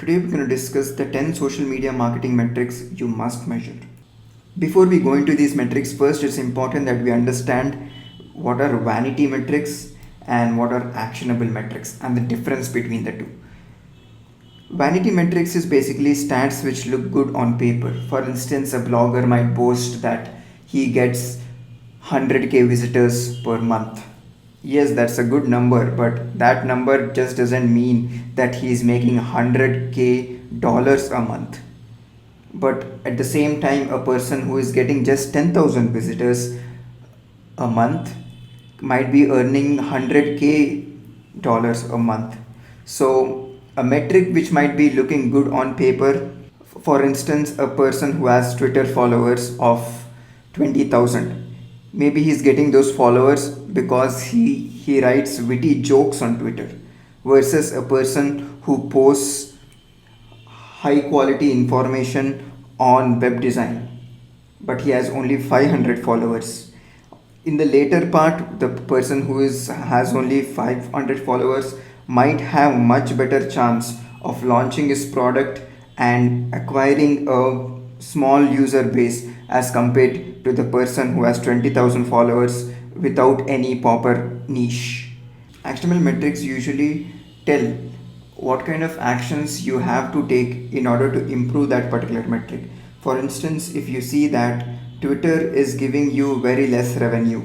Today we're going to discuss the 10 social media marketing metrics you must measure. Before we go into these metrics, first it's important that we understand what are vanity metrics and what are actionable metrics and the difference between the two. Vanity metrics is basically stats which look good on paper. For instance, a blogger might boast that he gets 100k visitors per month. Yes, that's a good number, but that number just doesn't mean that he is making 100k dollars a month. But at the same time, a person who is getting just 10,000 visitors a month might be earning 100k dollars a month. So a metric which might be looking good on paper, for instance, a person who has Twitter followers of 20,000, maybe he's getting those followers because he writes witty jokes on Twitter, versus a person who posts high quality information on web design, but he has only 500 followers. In the later part, the person who has only 500 followers might have much better chance of launching his product and acquiring a small user base as compared to the person who has 20,000 followers without any proper niche. Actionable metrics usually tell what kind of actions you have to take in order to improve that particular metric. For instance, if you see that Twitter is giving you very less revenue,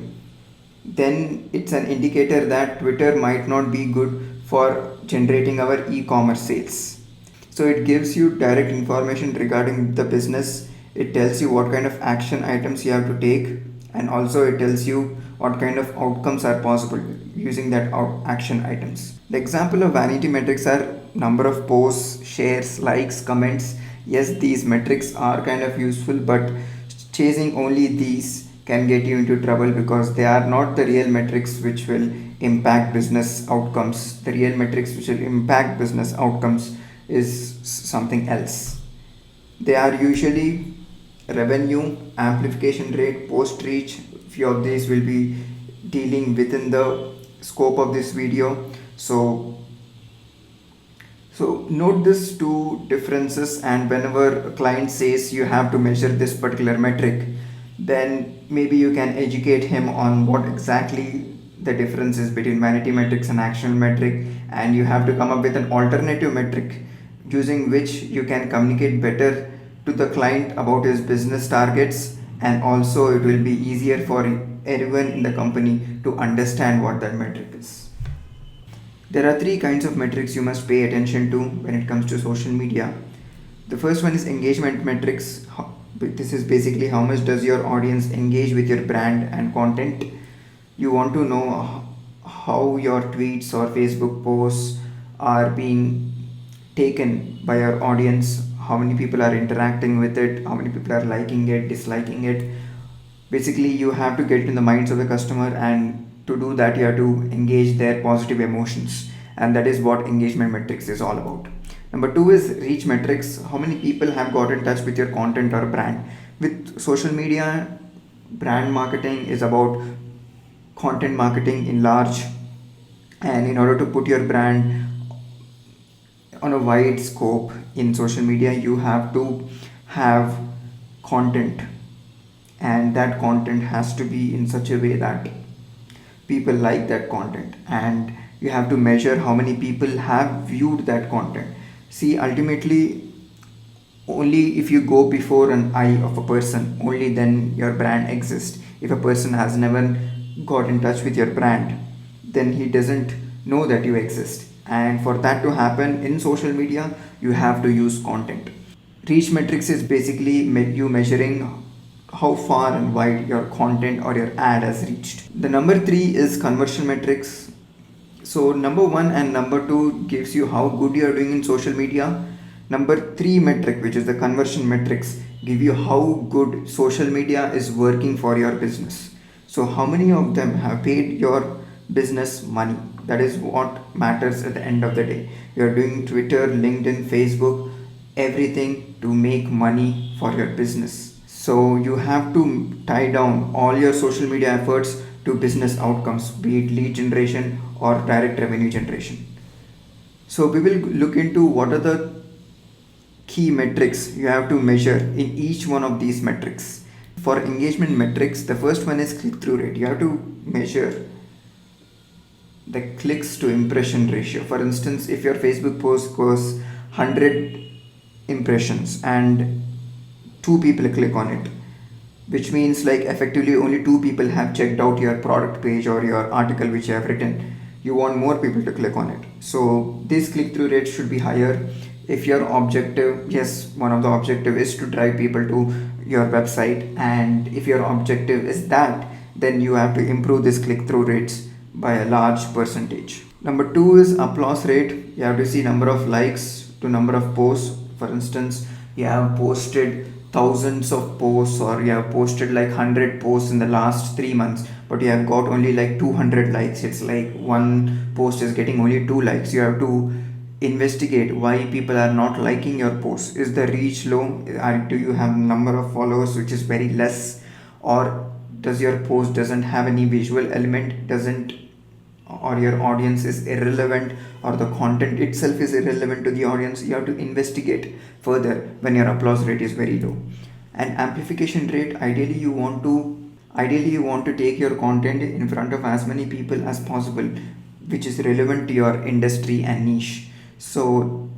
then it's an indicator that Twitter might not be good for generating our e-commerce sales. So it gives you direct information regarding the business. It tells you what kind of action items you have to take, and also it tells you what kind of outcomes are possible using that action items. The example of vanity metrics are number of posts, shares, likes, comments. Yes, these metrics are kind of useful, but chasing only these can get you into trouble because they are not the real metrics which will impact business outcomes. The real metrics which will impact business outcomes is something else. They are usually revenue, amplification rate, post reach. Few of these will be dealing within the scope of this video. So note these two differences, and whenever a client says you have to measure this particular metric, then maybe you can educate him on what exactly the difference is between vanity metrics and actionable metric, and you have to come up with an alternative metric using which you can communicate better to the client about his business targets, and also it will be easier for everyone in the company to understand what that metric is. There are three kinds of metrics you must pay attention to when it comes to social media. The first one is engagement metrics. This is basically how much does your audience engage with your brand and content. You want to know how your tweets or Facebook posts are being taken by your audience, how many people are interacting with it, how many people are liking it, disliking it. Basically, you have to get in the minds of the customer, and to do that you have to engage their positive emotions, and that is what engagement metrics is all about. Number two is reach metrics. How many people have got in touch with your content or brand? With social media, brand marketing is about content marketing in large, and in order to put your brand on a wide scope in social media, you have to have content, and that content has to be in such a way that people like that content, and you have to measure how many people have viewed that content. See, ultimately, only if you go before an eye of a person, only then your brand exists. If a person has never got in touch with your brand, then he doesn't know that you exist. And for that to happen in social media, you have to use content. Reach metrics is basically you measuring how far and wide your content or your ad has reached. The number three is conversion metrics. So number one and number two gives you how good you are doing in social media. Number three metric, which is the conversion metrics, give you how good social media is working for your business. So how many of them have paid your business money? That is what matters at the end of the day. You are doing Twitter, LinkedIn, Facebook, everything to make money for your business. So you have to tie down all your social media efforts to business outcomes, be it lead generation or direct revenue generation. So we will look into what are the key metrics you have to measure in each one of these metrics. For engagement metrics, the first one is click through rate. You have to measure the clicks to impression ratio. For instance, if your Facebook post goes 100 impressions and two people click on it, which means like effectively only two people have checked out your product page or your article which you have written, you want more people to click on it. So this click through rate should be higher. If your objective, yes, one of the objective is to drive people to your website, and if your objective is that, then you have to improve this click through rates by a large percentage. Number two is applause rate. You have to see number of likes to number of posts. For instance, you have posted thousands of posts, or you have posted like 100 posts in the last 3 months, but you have got only like 200 likes. It's like one post is getting only 2 likes. You have to investigate why people are not liking your post. Is the reach low? Do you have number of followers which is very less, or does your post doesn't have any visual element, doesn't, or your audience is irrelevant, or the content itself is irrelevant to the audience? You have to investigate further when your applause rate is very low. And amplification rate, ideally you want to take your content in front of as many people as possible which is relevant to your industry and niche. So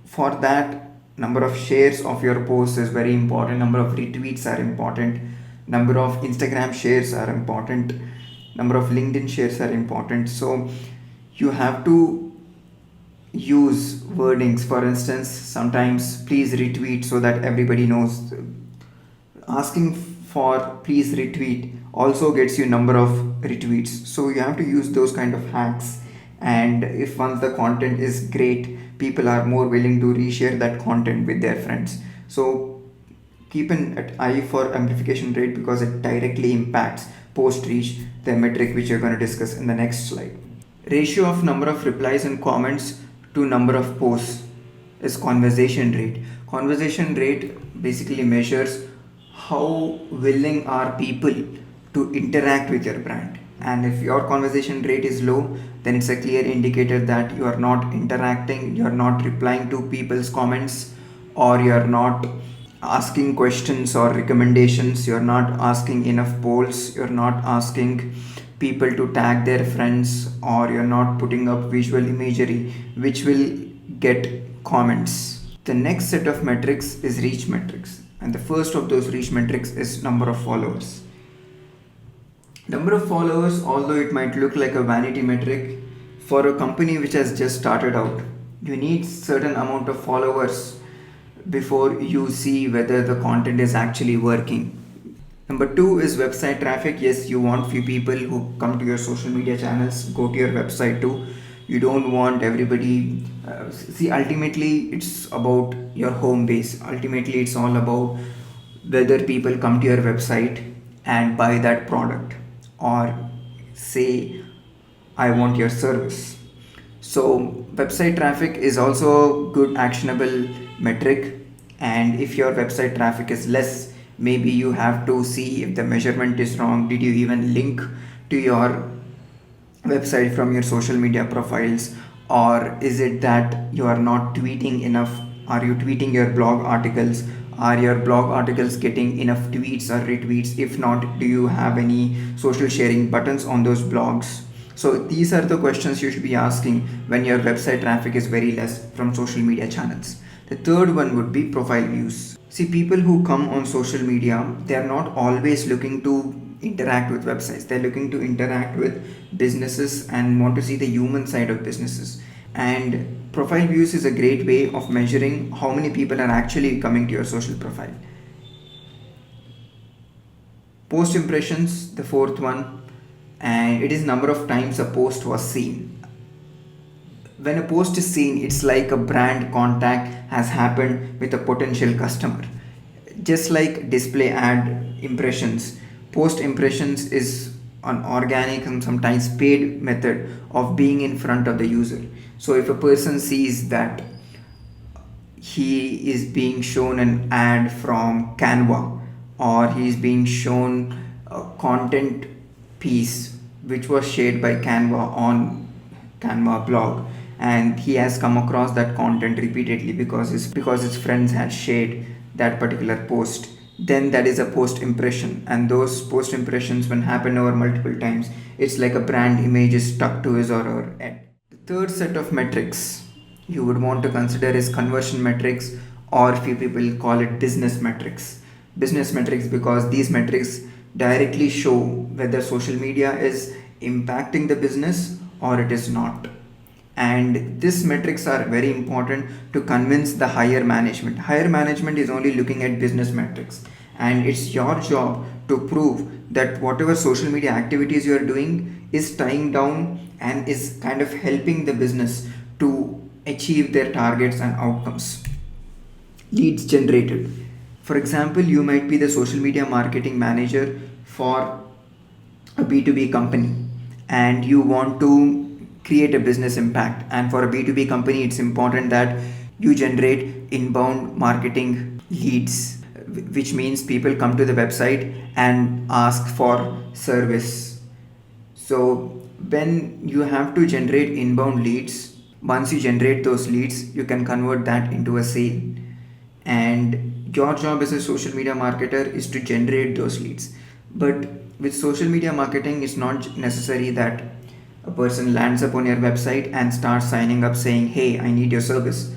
for that, number of shares of your posts is very important, number of retweets are important, number of Instagram shares are important, number of LinkedIn shares are important. So you have to use wordings. For instance, sometimes please retweet so that everybody knows. Asking for please retweet also gets you number of retweets. So you have to use those kind of hacks. And if once the content is great, people are more willing to reshare that content with their friends. So keep an eye for amplification rate because it directly impacts post reach, the metric which you're going to discuss in the next slide. Ratio of number of replies and comments to number of posts is conversation rate. Conversation rate basically measures how willing are people to interact with your brand. And if your conversation rate is low, then it's a clear indicator that you are not interacting, you are not replying to people's comments, or you are not asking questions or recommendations, you're not asking enough polls, you're not asking people to tag their friends, or you're not putting up visual imagery which will get comments. The next set of metrics is reach metrics, and the first of those reach metrics is number of followers. Number of followers, although it might look like a vanity metric, for a company which has just started out, you need certain amount of followers before you see whether the content is actually working. Number two is website traffic. Yes, you want few people who come to your social media channels, go to your website too. You don't want everybody. See, ultimately, it's about your home base. Ultimately, it's all about whether people come to your website and buy that product, or say, I want your service. So, website traffic is also good actionable metric. And if your website traffic is less, maybe you have to see if the measurement is wrong. Did you even link to your website from your social media profiles, or is it that you are not tweeting enough? Are you tweeting your blog articles? Are your blog articles getting enough tweets or retweets? If not, do you have any social sharing buttons on those blogs? So these are the questions you should be asking when your website traffic is very less from social media channels. The third one would be profile views. See, people who come on social media, they are not always looking to interact with websites. They're looking to interact with businesses and want to see the human side of businesses. And profile views is a great way of measuring how many people are actually coming to your social profile. Post impressions, the fourth one, and it is number of times a post was seen. When a post is seen, it's like a brand contact has happened with a potential customer. Just like display ad impressions, post impressions is an organic and sometimes paid method of being in front of the user. So if a person sees that he is being shown an ad from Canva, or he is being shown a content piece which was shared by Canva on Canva blog, and he has come across that content repeatedly because his friends had shared that particular post. Then that is a post impression, and those post impressions, when happen over multiple times, it's like a brand image is stuck to his or her head. The third set of metrics you would want to consider is conversion metrics, or few people call it business metrics. Business metrics, because these metrics directly show whether social media is impacting the business or it is not. And these metrics are very important to convince the higher management. Higher management is only looking at business metrics, and it's your job to prove that whatever social media activities you are doing is tying down and is kind of helping the business to achieve their targets and outcomes. Leads generated, for example, you might be the social media marketing manager for a B2B company, and you want to create a business impact. And for a B2B company, it's important that you generate inbound marketing leads, which means people come to the website and ask for service. So, when you have to generate inbound leads, once you generate those leads, you can convert that into a sale. And your job as a social media marketer is to generate those leads. But with social media marketing, it's not necessary that a person lands upon your website and starts signing up saying, hey, I need your service.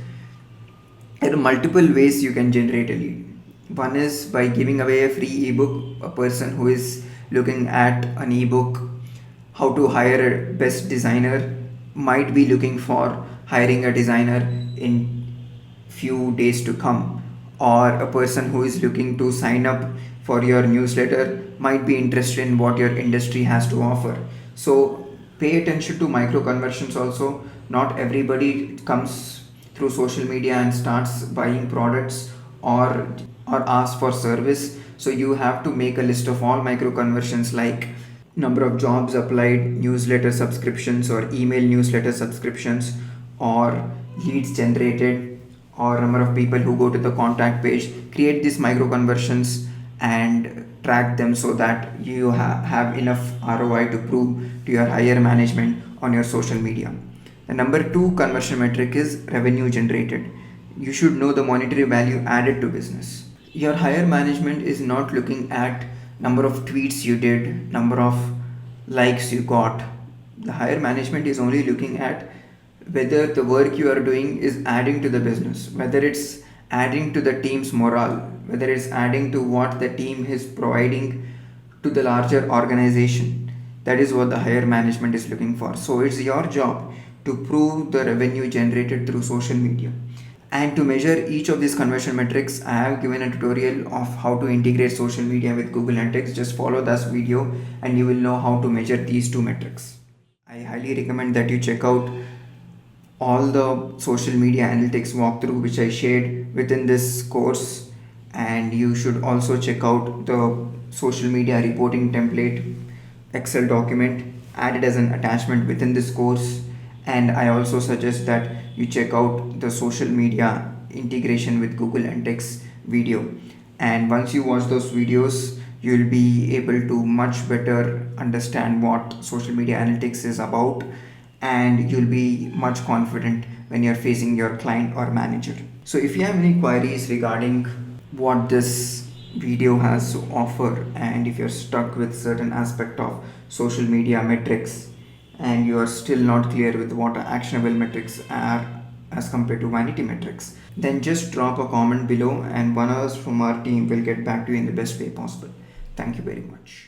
There are multiple ways you can generate a lead. One is by giving away a free ebook. A person who is looking at an ebook, how to hire a best designer, might be looking for hiring a designer in few days to come. Or a person who is looking to sign up for your newsletter might be interested in what your industry has to offer. So pay attention to micro conversions also. Not everybody comes through social media and starts buying products or asks for service. So you have to make a list of all micro conversions, like number of jobs applied, newsletter subscriptions or email newsletter subscriptions, or leads generated, or number of people who go to the contact page. Create these micro conversions and track them so that you have enough ROI to prove to your higher management on your social media. The number two conversion metric is revenue generated. You should know the monetary value added to business. Your higher management is not looking at number of tweets you did, number of likes you got. The higher management is only looking at whether the work you are doing is adding to the business, whether it's adding to the team's morale, whether it's adding to what the team is providing to the larger organization. That is what the higher management is looking for. So it's your job to prove the revenue generated through social media. And to measure each of these conversion metrics, I have given a tutorial of how to integrate social media with Google Analytics. Just follow this video and you will know how to measure these two metrics. I highly recommend that you check out all the social media analytics walkthrough which I shared within this course, and you should also check out the social media reporting template Excel document added as an attachment within this course. And I also suggest that you check out the social media integration with Google Analytics video. And once you watch those videos, you'll be able to much better understand what social media analytics is about, and you'll be much confident when you're facing your client or manager. So if you have any queries regarding what this video has to offer, and if you're stuck with certain aspect of social media metrics and you are still not clear with what actionable metrics are as compared to vanity metrics, then just drop a comment below and one of us from our team will get back to you in the best way possible. Thank you very much.